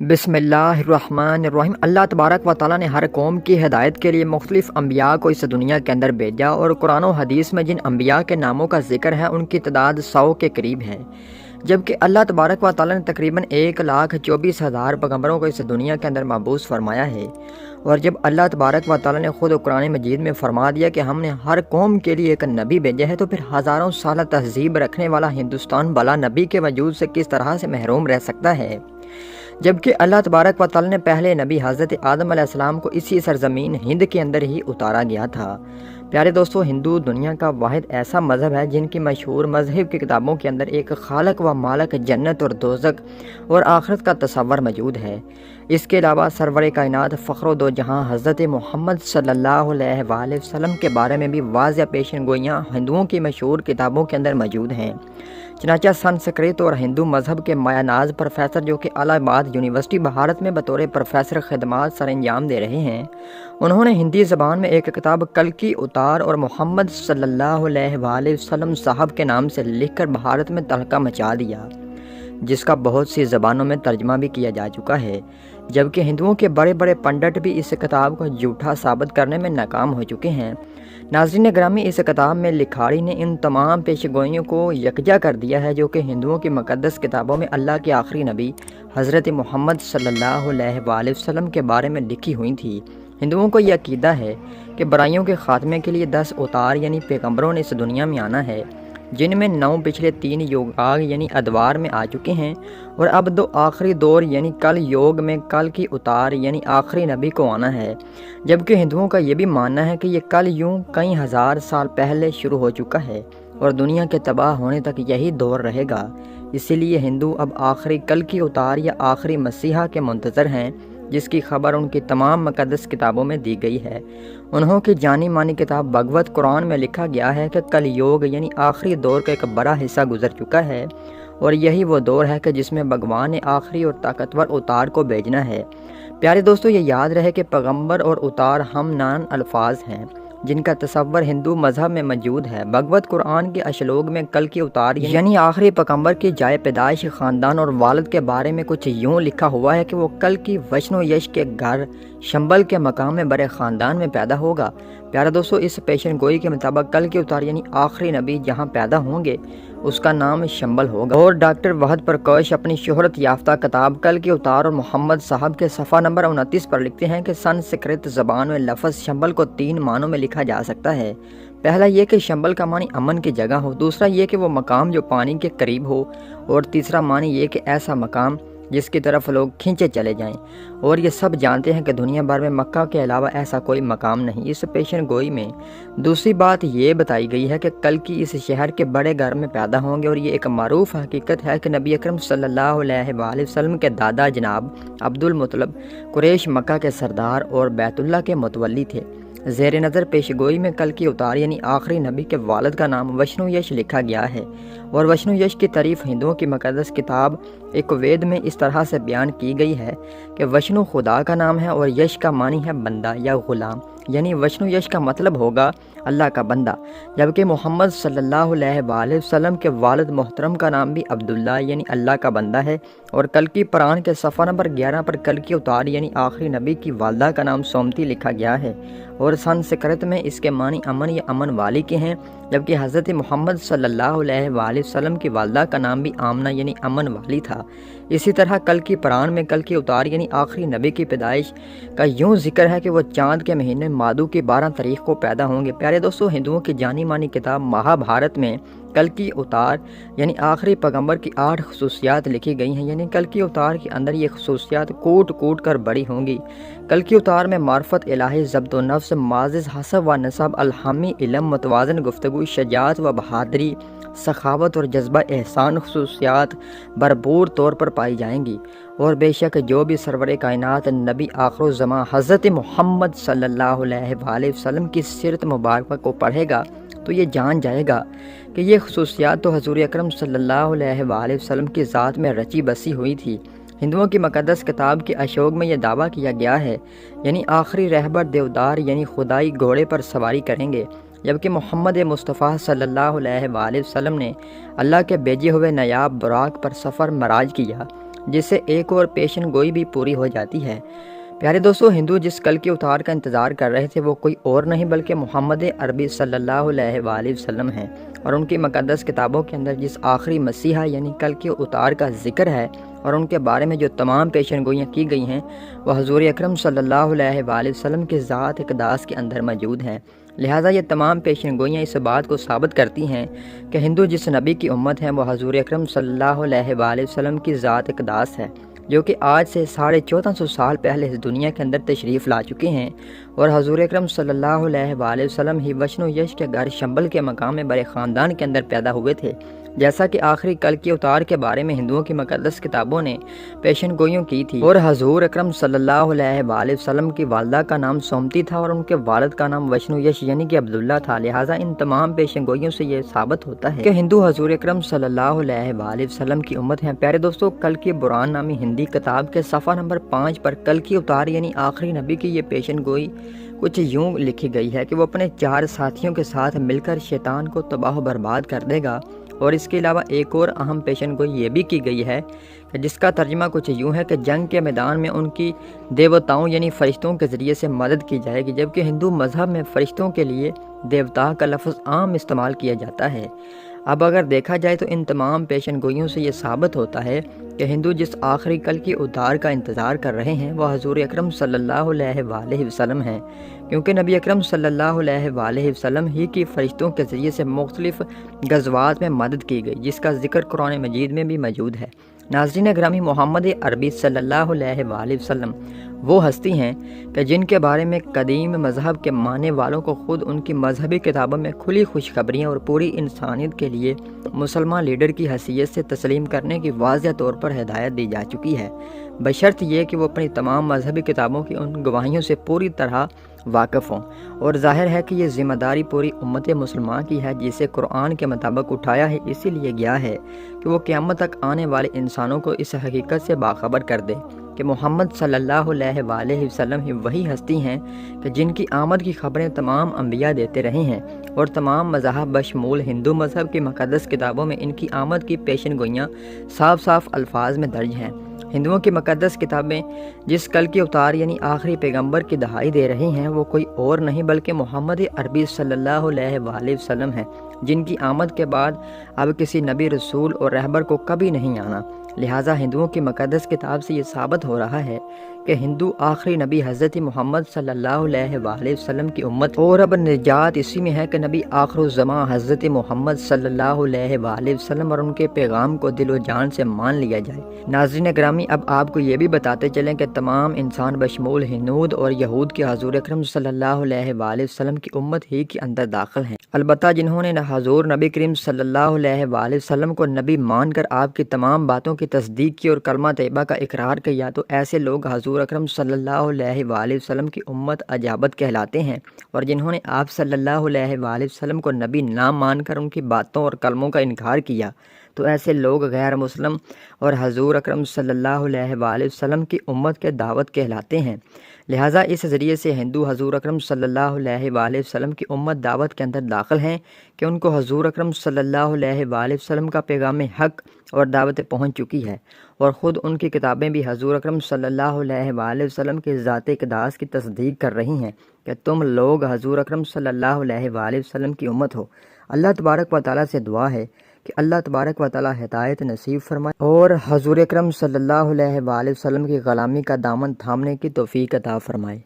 بسم اللہ الرحمن الرحیم۔ اللہ تبارک و تعالیٰ نے ہر قوم کی ہدایت کے لیے مختلف انبیاء کو اس دنیا کے اندر بھیجا، اور قرآن و حدیث میں جن انبیاء کے ناموں کا ذکر ہے ان کی تعداد 100 کے قریب ہے، جبکہ اللہ تبارک و تعالیٰ نے تقریباً 1,24,000 پیغمبروں کو اس دنیا کے اندر مبعوث فرمایا ہے۔ اور جب اللہ تبارک و تعالیٰ نے خود قرآن مجید میں فرما دیا کہ ہم نے ہر قوم کے لیے ایک نبی بھیجا ہے، تو پھر ہزاروں سالہ تہذیب رکھنے والا ہندوستان بلا نبی کے وجود سے کس طرح سے محروم رہ سکتا ہے؟ جبکہ اللہ تبارک و تعالیٰ نے پہلے نبی حضرت آدم علیہ السلام کو اسی سرزمین ہند کے اندر ہی اتارا گیا تھا۔ پیارے دوستو، ہندو دنیا کا واحد ایسا مذہب ہے جن کی مشہور مذہب کی کتابوں کے اندر ایک خالق و مالک، جنت اور دوزخ اور آخرت کا تصور موجود ہے۔ اس کے علاوہ سرور کائنات فخر و دو جہاں حضرت محمد صلی اللہ علیہ وآلہ وسلم کے بارے میں بھی واضح پیشن گوئیاں ہندوؤں کی مشہور کتابوں کے اندر موجود ہیں۔ چنانچہ سنسکرت اور ہندو مذہب کے مایہ ناز پروفیسر، جو کہ الہ آباد یونیورسٹی بھارت میں بطور پروفیسر خدمات سر انجام دے رہے ہیں، انہوں نے ہندی زبان میں ایک کتاب کلکی اتار اور محمد صلی اللہ علیہ وآلہ وسلم صاحب کے نام سے لکھ کر بھارت میں تہلکہ مچا دیا، جس کا بہت سی زبانوں میں ترجمہ بھی کیا جا چکا ہے، جبکہ ہندوؤں کے بڑے بڑے پنڈت بھی اس کتاب کو جھوٹا ثابت کرنے میں ناکام ہو چکے ہیں۔ ناظرین گرامی، اس کتاب میں لکھاری نے ان تمام پیش گوئیوں کو یکجا کر دیا ہے جو کہ ہندوؤں کی مقدس کتابوں میں اللہ کے آخری نبی حضرت محمد صلی اللہ علیہ وآلہ وسلم کے بارے میں لکھی ہوئی تھی۔ ہندوؤں کو یہ عقیدہ ہے کہ برائیوں کے خاتمے کے لیے 10 اوتار یعنی پیغمبروں نے اس دنیا میں آنا ہے، جن میں 9 پچھلے 3 یوگاگ یعنی ادوار میں آ چکے ہیں، اور اب 2 آخری دور یعنی کل یوگ میں کل کی اتار یعنی آخری نبی کو آنا ہے۔ جبکہ ہندوؤں کا یہ بھی ماننا ہے کہ یہ کل یوں کئی ہزار سال پہلے شروع ہو چکا ہے اور دنیا کے تباہ ہونے تک یہی دور رہے گا۔ اسی لیے ہندو اب آخری کل کی اتار یا آخری مسیحا کے منتظر ہیں، جس کی خبر ان کی تمام مقدس کتابوں میں دی گئی ہے۔ انہوں کی جانی مانی کتاب بھگوت قرآن میں لکھا گیا ہے کہ کل یوگ یعنی آخری دور کا ایک بڑا حصہ گزر چکا ہے، اور یہی وہ دور ہے کہ جس میں بھگوان نے آخری اور طاقتور اتار کو بھیجنا ہے۔ پیارے دوستو، یہ یاد رہے کہ پیغمبر اور اتار ہم نان الفاظ ہیں جن کا تصور ہندو مذہب میں موجود ہے۔ بھگوت قرآن کے اشلوک میں کل کی اتار یعنی آخری پیغمبر کی جائے پیدائش، خاندان اور والد کے بارے میں کچھ یوں لکھا ہوا ہے کہ وہ کل کی وشنو یش کے گھر شمبل کے مقام میں بڑے خاندان میں پیدا ہوگا۔ پیارے دوستو، اس پیشن گوئی کے مطابق کل کی اتار یعنی آخری نبی جہاں پیدا ہوں گے اس کا نام شمبل ہوگا۔ اور ڈاکٹر وحد پرکاش اپنی شہرت یافتہ کتاب کل کی اتار اور محمد صاحب کے صفحہ نمبر 29 پر لکھتے ہیں کہ سنسکرت زبان میں لفظ شمبل کو 3 معنوں میں لکھا جا سکتا ہے۔ پہلا یہ کہ شمبل کا معنی امن کی جگہ ہو، دوسرا یہ کہ وہ مقام جو پانی کے قریب ہو، اور تیسرا معنی یہ کہ ایسا مقام جس کی طرف لوگ کھینچے چلے جائیں۔ اور یہ سب جانتے ہیں کہ دنیا بھر میں مکہ کے علاوہ ایسا کوئی مقام نہیں۔ اس پیشن گوئی میں دوسری بات یہ بتائی گئی ہے کہ کل کی اس شہر کے بڑے گھر میں پیدا ہوں گے، اور یہ ایک معروف حقیقت ہے کہ نبی اکرم صلی اللہ علیہ وآلہ وسلم کے دادا جناب عبد المطلب قریش مکہ کے سردار اور بیت اللہ کے متولی تھے۔ زیر نظر پیش گوئی میں کل کی اتار یعنی آخری نبی کے والد کا نام وشنو یش لکھا گیا ہے، اور وشنو یش کی تعریف ہندوؤں کی مقدس کتاب ایک وید میں اس طرح سے بیان کی گئی ہے کہ وشنو خدا کا نام ہے اور یش کا معنی ہے بندہ یا غلام، یعنی وشنو یش کا مطلب ہوگا اللہ کا بندہ۔ جبکہ محمد صلی اللہ علیہ وآلہ وسلم کے والد محترم کا نام بھی عبداللہ یعنی اللہ کا بندہ ہے، اور کل کی پران کے صفحہ نمبر 11 پر کل کی اتار یعنی آخری نبی کی والدہ کا نام سومتی لکھا گیا ہے، اور سنسکرت میں اس کے معنی امن یا امن والی کے ہیں۔ جبکہ حضرت محمد صلی اللہ علیہ وآلہ وسلم کی والدہ کا نام بھی آمنہ یعنی امن والی تھا۔ اسی طرح کل کی پران میں کل کی اتار یعنی آخری نبی کی پیدائش کا یوں ذکر ہے کہ وہ چاند کے مہینے مادو کی 12 تاریخ کو پیدا ہوں گے۔ پیارے دوستو، ہندوؤں کی جانی مانی کتاب مہا بھارت میں کل کی اتار یعنی آخری پیغمبر کی 8 خصوصیات لکھی گئی ہیں، یعنی کل کی اتار کے اندر یہ خصوصیات کوٹ کوٹ کر بڑی ہوں گی۔ کل کی اتار میں معرفت الہی، ضبط و نفس، معزز حسب و نسب، الہامی علم، متوازن گفتگو، شجاعت و بہادری، سخاوت اور جذبہ احسان خصوصیات بھرپور طور پر پائی جائیں گی۔ اور بے شک جو بھی سرور کائنات نبی آخر الزماں حضرت محمد صلی اللہ علیہ وآلہ وسلم کی سیرت مبارکہ کو پڑھے گا تو یہ جان جائے گا کہ یہ خصوصیات تو حضور اکرم صلی اللہ علیہ وآلہ وسلم کی ذات میں رچی بسی ہوئی تھی۔ ہندوؤں کی مقدس کتاب کے اشوک میں یہ دعویٰ کیا گیا ہے، یعنی آخری رہبر دیودار یعنی خدائی گھوڑے پر سواری کریں گے، جبکہ محمد مصطفیٰ صلی اللہ علیہ وآلہ وسلم نے اللہ کے بھیجے ہوئے نایاب براق پر سفر معراج کیا۔ جس سے ایک اور پیشن گوئی بھی پوری ہو جاتی ہے۔ پیارے دوستو، ہندو جس کل کے اتار کا انتظار کر رہے تھے وہ کوئی اور نہیں بلکہ محمد عربی صلی اللہ علیہ وآلہ وسلم ہیں، اور ان کی مقدس کتابوں کے اندر جس آخری مسیحا یعنی کل کے اتار کا ذکر ہے اور ان کے بارے میں جو تمام پیشن گوئیاں کی گئی ہیں وہ حضور اکرم صلی اللہ علیہ وآلہ وسلم کی ذات اقداس کے اندر موجود ہیں۔ لہٰذا یہ تمام پیشن گوئیاں اس بات کو ثابت کرتی ہیں کہ ہندو جس نبی کی امت ہیں وہ حضور اکرم صلی اللہ علیہ وآلہ وسلم کی ذات اقداس ہے، جو کہ آج سے 1450 سال پہلے اس دنیا کے اندر تشریف لا چکے ہیں، اور حضور اکرم صلی اللہ علیہ وآلہ وسلم ہی وشن و یش کے گھر شمبل کے مقام میں بڑے خاندان کے اندر پیدا ہوئے تھے۔ جیسا کہ آخری کل کے اتار کے بارے میں ہندوؤں کی مقدس کتابوں نے پیشن گوئیوں کی تھی، اور حضور اکرم صلی اللہ علیہ وآلہ وسلم کی والدہ کا نام سومتی تھا اور ان کے والد کا نام وشن و یش یعنی کہ عبداللہ تھا۔ لہٰذا ان تمام پیشن گوئیوں سے یہ ثابت ہوتا ہے کہ ہندو حضور اکرم صلی اللہ علیہ وآلہ وسلم کی امت ہیں۔ پیارے دوستو، کل کی بران نامی ہندی کتاب کے صفحہ نمبر 5 پر کل کی اتار یعنی آخری نبی کی یہ پیشن گوئی کچھ یوں لکھی گئی ہے کہ وہ اپنے 4 ساتھیوں کے ساتھ مل کر شیطان کو تباہ و برباد کر دے گا، اور اس کے علاوہ ایک اور اہم پیشن گوئی یہ بھی کی گئی ہے کہ جس کا ترجمہ کچھ یوں ہے کہ جنگ کے میدان میں ان کی دیوتاؤں یعنی فرشتوں کے ذریعے سے مدد کی جائے گی، جبکہ ہندو مذہب میں فرشتوں کے لیے دیوتا کا لفظ عام استعمال کیا جاتا ہے۔ اب اگر دیکھا جائے تو ان تمام پیشن گوئیوں سے یہ ثابت ہوتا ہے کہ ہندو جس آخری کل کی اتار کا انتظار کر رہے ہیں وہ حضور اکرم صلی اللہ علیہ وآلہ وسلم ہیں، کیونکہ نبی اکرم صلی اللہ علیہ وآلہ وسلم ہی کی فرشتوں کے ذریعے سے مختلف غزوات میں مدد کی گئی، جس کا ذکر قرآن مجید میں بھی موجود ہے۔ ناظرین گرامی، محمد عربی صلی اللہ علیہ وآلہ وسلم وہ ہستی ہیں کہ جن کے بارے میں قدیم مذہب کے ماننے والوں کو خود ان کی مذہبی کتابوں میں کھلی خوشخبریاں اور پوری انسانیت کے لیے مسلمان لیڈر کی حیثیت سے تسلیم کرنے کی واضح طور پر ہدایت دی جا چکی ہے، بشرط یہ کہ وہ اپنی تمام مذہبی کتابوں کی ان گواہیوں سے پوری طرح واقف ہوں، اور ظاہر ہے کہ یہ ذمہ داری پوری امت مسلمان کی ہے، جسے قرآن کے مطابق اٹھایا ہے اسی لیے گیا ہے کہ وہ قیامت تک آنے والے انسانوں کو اس حقیقت سے باخبر کر دے کہ محمد صلی اللہ علیہ وآلہ وسلم ہی وہی ہستی ہیں کہ جن کی آمد کی خبریں تمام انبیاء دیتے رہے ہیں، اور تمام مذاہب بشمول ہندو مذہب کی مقدس کتابوں میں ان کی آمد کی پیشن گوئیاں صاف صاف الفاظ میں درج ہیں۔ ہندوؤں کی مقدس کتابیں جس کل کے اتار یعنی آخری پیغمبر کی دہائی دے رہی ہیں وہ کوئی اور نہیں بلکہ محمد عربی صلی اللہ علیہ وآلہ وسلم ہیں، جن کی آمد کے بعد اب کسی نبی، رسول اور رہبر کو کبھی نہیں آنا۔ لہٰذا ہندوؤں کی مقدس کتاب سے یہ ثابت ہو رہا ہے کہ ہندو آخری نبی حضرت محمد صلی اللہ علیہ وآلہ وسلم کی امت، اور اب نجات اسی میں ہے کہ نبی آخر الزماں حضرت محمد صلی اللہ علیہ وآلہ وسلم اور ان کے پیغام کو دل و جان سے مان لیا جائے۔ ناظرین گرامی، اب آپ کو یہ بھی بتاتے چلیں کہ تمام انسان بشمول ہنود اور یہود کے حضور اکرم صلی اللہ علیہ وآلہ وسلم کی امت ہی کے اندر داخل ہیں، البتہ جنہوں نے حضور نبی کریم صلی اللہ علیہ وآلہ وسلم کو نبی مان کر آپ کی تمام باتوں کی تصدیق کی اور کلمہ طیبہ کا اقرار کیا تو ایسے لوگ حضور اکرم صلی اللہ علیہ وآلہ وسلم کی امت اجابت کہلاتے ہیں، اور جنہوں نے آپ صلی اللہ علیہ وآلہ وسلم کو نبی نہ مان کر ان کی باتوں اور کلموں کا انکار کیا تو ایسے لوگ غیر مسلم اور حضور اکرم صلی اللہ علیہ وآلہ وسلم کی امت کے دعوت کہلاتے ہیں۔ لہٰذا اس ذریعے سے ہندو حضور اکرم صلی اللہ علیہ وآلہ وسلم کی امت دعوت کے اندر داخل ہیں کہ ان کو حضور اکرم صلی اللہ علیہ وآلہ وسلم کا پیغام حق اور دعوت پہنچ چکی ہے، اور خود ان کی کتابیں بھی حضور اکرم صلی اللہ علیہ وآلہ وسلم کی ذات اقداس کی تصدیق کر رہی ہیں کہ تم لوگ حضور اکرم صلی اللہ علیہ وآلہ وسلم کی امت ہو۔ اللہ تبارک و تعالیٰ سے دعا ہے کہ اللہ تبارک و تعالیٰ ہدایت نصیب فرمائے اور حضور اکرم صلی اللہ علیہ وآلہ وسلم کی غلامی کا دامن تھامنے کی توفیق عطا فرمائے۔